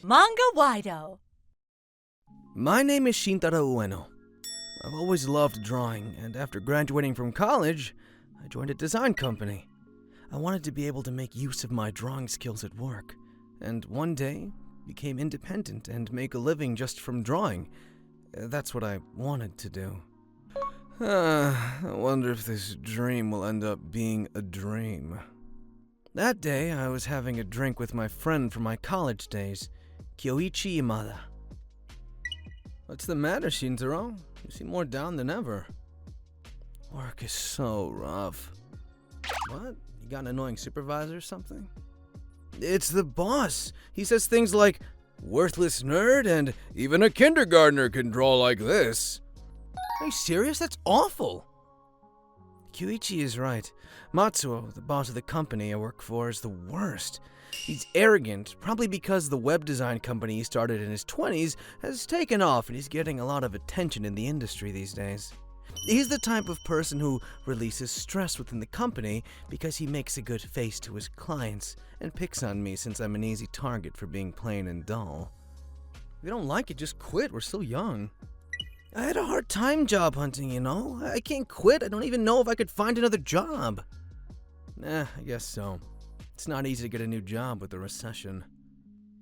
Manga-Waido. My name is Shintaro Ueno. I've always loved drawing, and after graduating from college, I joined a design company. I wanted to be able to make use of my drawing skills at work, and one day became independent and make a living just from drawing. That's what I wanted to do. I wonder if this dream will end up being a dream. That day, I was having a drink with my friend from my college days, Kyoichi Imada. What's the matter, Shintaro? You seem more down than ever. Work is so rough. What? You got an annoying supervisor or something? It's the boss. He says things like, "Worthless nerd, and even a kindergartner can draw like this." Are you serious? That's awful. Kyoichi is right. Matsuo, the boss of the company I work for, is the worst. He's arrogant, probably because the web design company he started in his 20s has taken off and he's getting a lot of attention in the industry these days. He's the type of person who releases stress within the company because he makes a good face to his clients and picks on me since I'm an easy target for being plain and dull. If you don't like it, just quit. We're still young. I had a hard time job hunting, you know? I can't quit. I don't even know if I could find another job. I guess so. It's not easy to get a new job with the recession.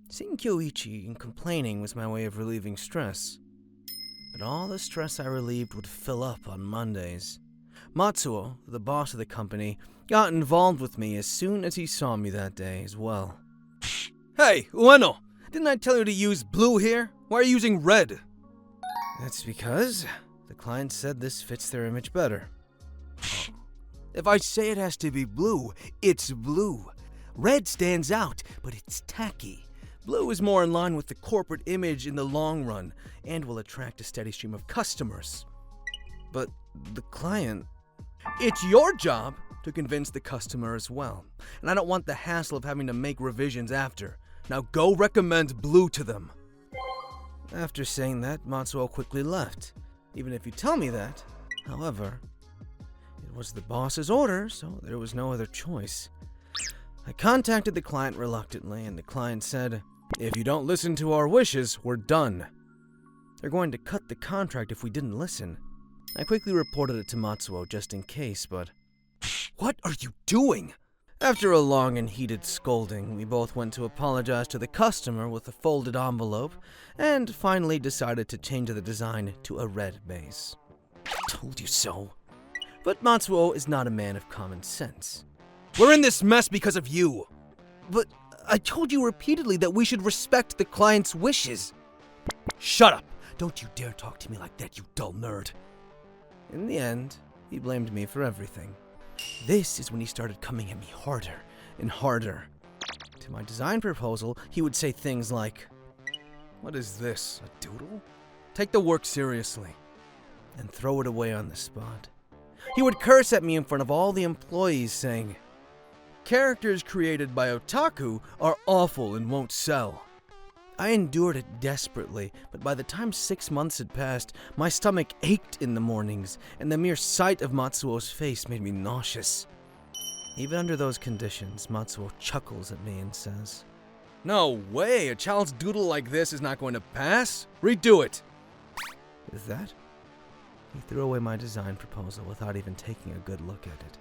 Seeing Kyoichi and complaining was my way of relieving stress. But all the stress I relieved would fill up on Mondays. Matsuo, the boss of the company, got involved with me as soon as he saw me that day as well. Hey, Ueno! Didn't I tell you to use blue here? Why are you using red? That's because the client said this fits their image better. If I say it has to be blue, it's blue. Red stands out, but it's tacky. Blue is more in line with the corporate image in the long run and will attract a steady stream of customers. But the client... It's your job to convince the customer as well, and I don't want the hassle of having to make revisions after. Now go recommend blue to them. After saying that, Matsuo quickly left. Even if you tell me that, however, it was the boss's order, so there was no other choice. I contacted the client reluctantly, and the client said, "If you don't listen to our wishes, we're done." They're going to cut the contract if we didn't listen. I quickly reported it to Matsuo just in case, but... What are you doing? After a long and heated scolding, we both went to apologize to the customer with a folded envelope, and finally decided to change the design to a red base. I told you so. But Matsuo is not a man of common sense. We're in this mess because of you. But I told you repeatedly that we should respect the client's wishes. Shut up! Don't you dare talk to me like that, you dull nerd. In the end, he blamed me for everything. This is when he started coming at me harder and harder. To my design proposal, he would say things like, "What is this, a doodle? Take the work seriously," and throw it away on the spot. He would curse at me in front of all the employees, saying, "Characters created by otaku are awful and won't sell." I endured it desperately, but by the time 6 months had passed, my stomach ached in the mornings, and the mere sight of Matsuo's face made me nauseous. Even under those conditions, Matsuo chuckles at me and says, "No way, a child's doodle like this is not going to pass. Redo it." With that, he threw away my design proposal without even taking a good look at it.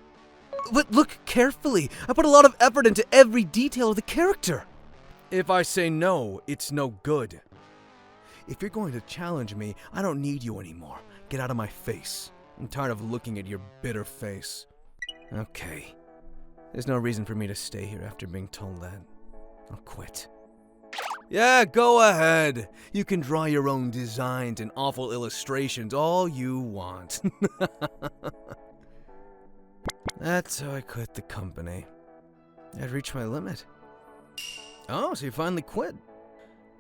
But look carefully. I put a lot of effort into every detail of the character. If I say no, it's no good. If you're going to challenge me, I don't need you anymore. Get out of my face. I'm tired of looking at your bitter face. Okay. There's no reason for me to stay here after being told that. I'll quit. Yeah, go ahead. You can draw your own designs and awful illustrations all you want. That's how I quit the company. I'd reached my limit. Oh, so you finally quit?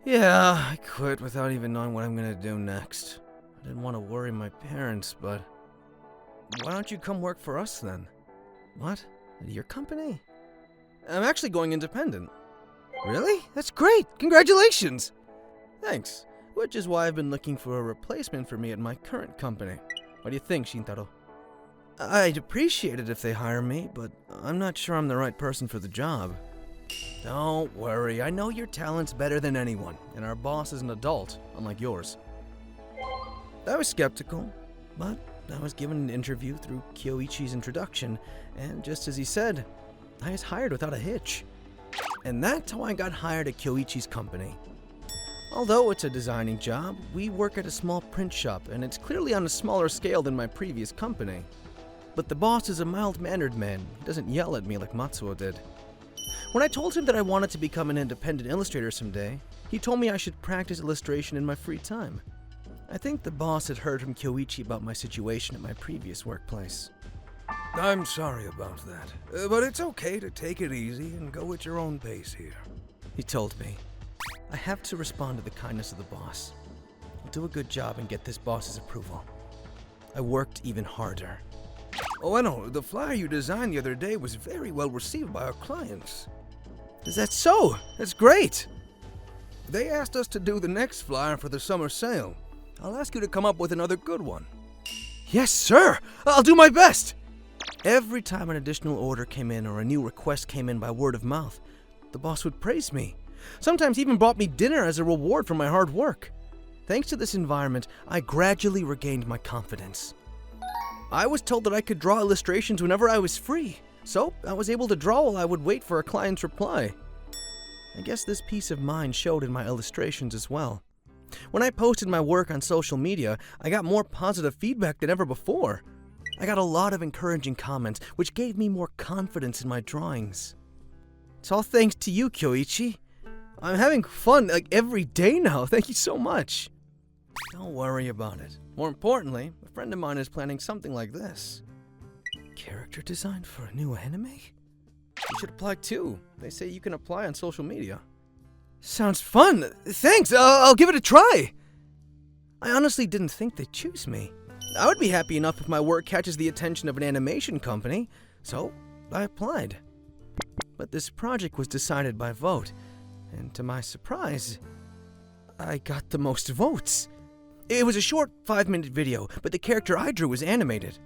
Yeah, I quit without even knowing what I'm gonna do next. I didn't want to worry my parents, but... Why don't you come work for us then? What? At your company? I'm actually going independent. Really? That's great! Congratulations! Thanks. Which is why I've been looking for a replacement for me at my current company. What do you think, Shintaro? I'd appreciate it if they hire me, but I'm not sure I'm the right person for the job. Don't worry, I know your talent's better than anyone, and our boss is an adult, unlike yours. I was skeptical, but I was given an interview through Kyoichi's introduction, and just as he said, I was hired without a hitch. And that's how I got hired at Kyoichi's company. Although it's a designing job, we work at a small print shop, and it's clearly on a smaller scale than my previous company. But the boss is a mild-mannered man. He doesn't yell at me like Matsuo did. When I told him that I wanted to become an independent illustrator someday, he told me I should practice illustration in my free time. I think the boss had heard from Kyoichi about my situation at my previous workplace. I'm sorry about that, but it's okay to take it easy and go at your own pace here, he told me. I have to respond to the kindness of the boss. I'll do a good job and get this boss's approval. I worked even harder. Ueno, the flyer you designed the other day was very well received by our clients. Is that so? That's great! They asked us to do the next flyer for the summer sale. I'll ask you to come up with another good one. Yes, sir! I'll do my best! Every time an additional order came in or a new request came in by word of mouth, the boss would praise me. Sometimes even bought me dinner as a reward for my hard work. Thanks to this environment, I gradually regained my confidence. I was told that I could draw illustrations whenever I was free, so I was able to draw while I would wait for a client's reply. I guess this peace of mind showed in my illustrations as well. When I posted my work on social media, I got more positive feedback than ever before. I got a lot of encouraging comments, which gave me more confidence in my drawings. It's all thanks to you, Kyoichi. I'm having fun every day now. Thank you so much. Don't worry about it. More importantly, a friend of mine is planning something like this. Character design for a new anime? You should apply too. They say you can apply on social media. Sounds fun. Thanks. I'll give it a try. I honestly didn't think they'd choose me. I would be happy enough if my work catches the attention of an animation company, so I applied. But this project was decided by vote, and to my surprise, I got the most votes. It was a short 5-minute video, but the character I drew was animated.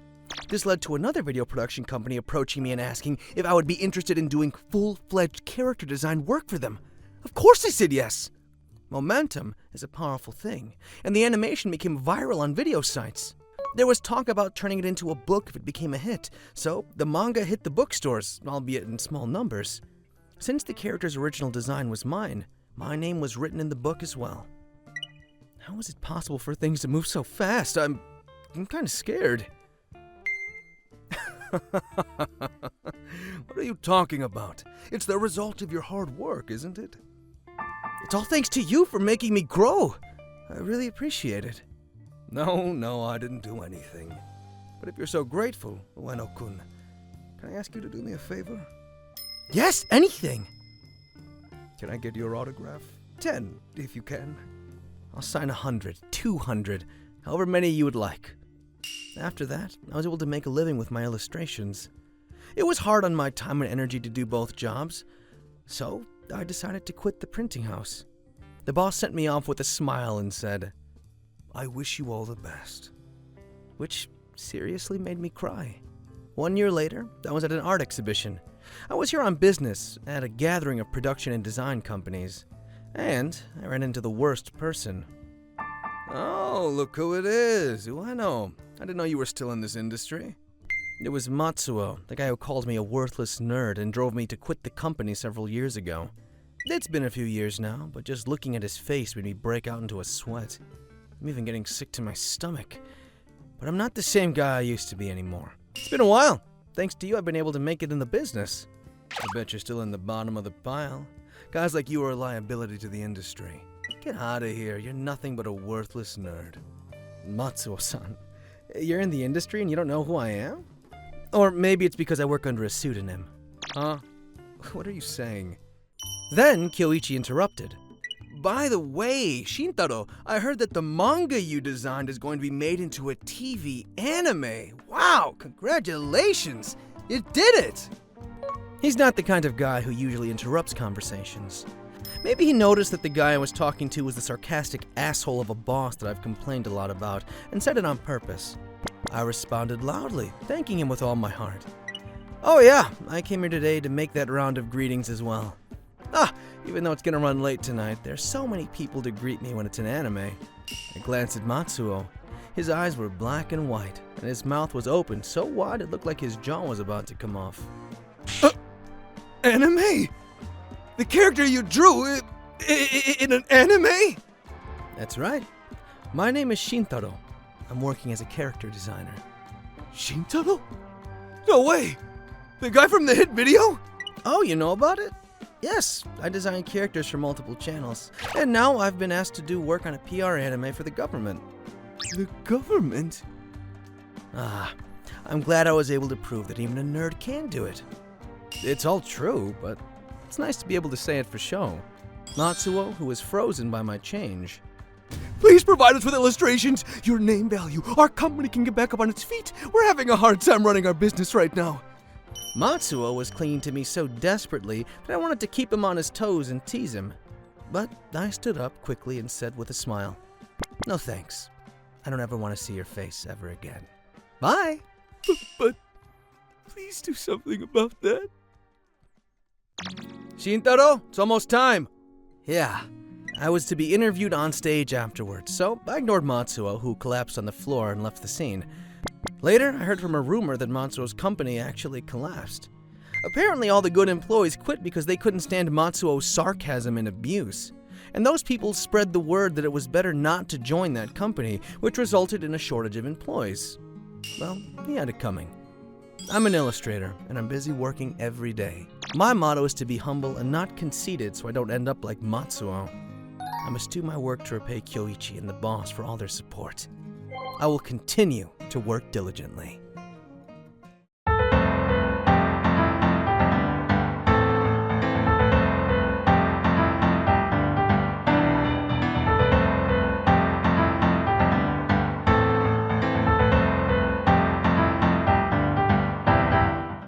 This led to another video production company approaching me and asking if I would be interested in doing full-fledged character design work for them. Of course I said yes! Momentum is a powerful thing, and the animation became viral on video sites. There was talk about turning it into a book if it became a hit, so the manga hit the bookstores, albeit in small numbers. Since the character's original design was mine, my name was written in the book as well. How is it possible for things to move so fast? I'm kind of scared. What are you talking about? It's the result of your hard work, isn't it? It's all thanks to you for making me grow. I really appreciate it. No, I didn't do anything. But if you're so grateful, Ueno-kun, can I ask you to do me a favor? Yes, anything. Can I get your autograph? 10, if you can. I'll sign 100, 200, however many you would like. After that, I was able to make a living with my illustrations. It was hard on my time and energy to do both jobs, so I decided to quit the printing house. The boss sent me off with a smile and said, I wish you all the best. Which seriously made me cry. 1 year later, I was at an art exhibition. I was here on business at a gathering of production and design companies, and I ran into the worst person. Oh, look who it is, Ueno. I didn't know you were still in this industry. It was Matsuo, the guy who called me a worthless nerd and drove me to quit the company several years ago. It's been a few years now, but just looking at his face made me break out into a sweat. I'm even getting sick to my stomach. But I'm not the same guy I used to be anymore. It's been a while. Thanks to you, I've been able to make it in the business. I bet you're still in the bottom of the pile. Guys like you are a liability to the industry. Get out of here. You're nothing but a worthless nerd. Matsuo-san, you're in the industry and you don't know who I am? Or maybe it's because I work under a pseudonym. Huh? What are you saying? Then Kyoichi interrupted. By the way, Shintaro, I heard that the manga you designed is going to be made into a TV anime. Wow, congratulations! You did it! He's not the kind of guy who usually interrupts conversations. Maybe he noticed that the guy I was talking to was the sarcastic asshole of a boss that I've complained a lot about, and said it on purpose. I responded loudly, thanking him with all my heart. Oh yeah, I came here today to make that round of greetings as well. Even though it's gonna run late tonight, there's so many people to greet me when it's an anime. I glanced at Matsuo. His eyes were black and white, and his mouth was open so wide it looked like his jaw was about to come off. Anime? The character you drew in an anime? That's right. My name is Shintaro. I'm working as a character designer. Shintaro? No way! The guy from the hit video? Oh, you know about it? Yes, I design characters for multiple channels, and now I've been asked to do work on a PR anime for the government. The government? I'm glad I was able to prove that even a nerd can do it. It's all true, but it's nice to be able to say it for show. Matsuo, who was frozen by my change. Please provide us with illustrations. Your name value. Our company can get back up on its feet. We're having a hard time running our business right now. Matsuo was clinging to me so desperately that I wanted to keep him on his toes and tease him. But I stood up quickly and said with a smile, "No thanks. I don't ever want to see your face ever again. Bye." But please do something about that. Shintaro, it's almost time. Yeah, I was to be interviewed on stage afterwards, so I ignored Matsuo, who collapsed on the floor and left the scene. Later, I heard from a rumor that Matsuo's company actually collapsed. Apparently, all the good employees quit because they couldn't stand Matsuo's sarcasm and abuse. And those people spread the word that it was better not to join that company, which resulted in a shortage of employees. Well, he had it coming. I'm an illustrator, and I'm busy working every day. My motto is to be humble and not conceited so I don't end up like Matsuo. I must do my work to repay Kyoichi and the boss for all their support. I will continue to work diligently.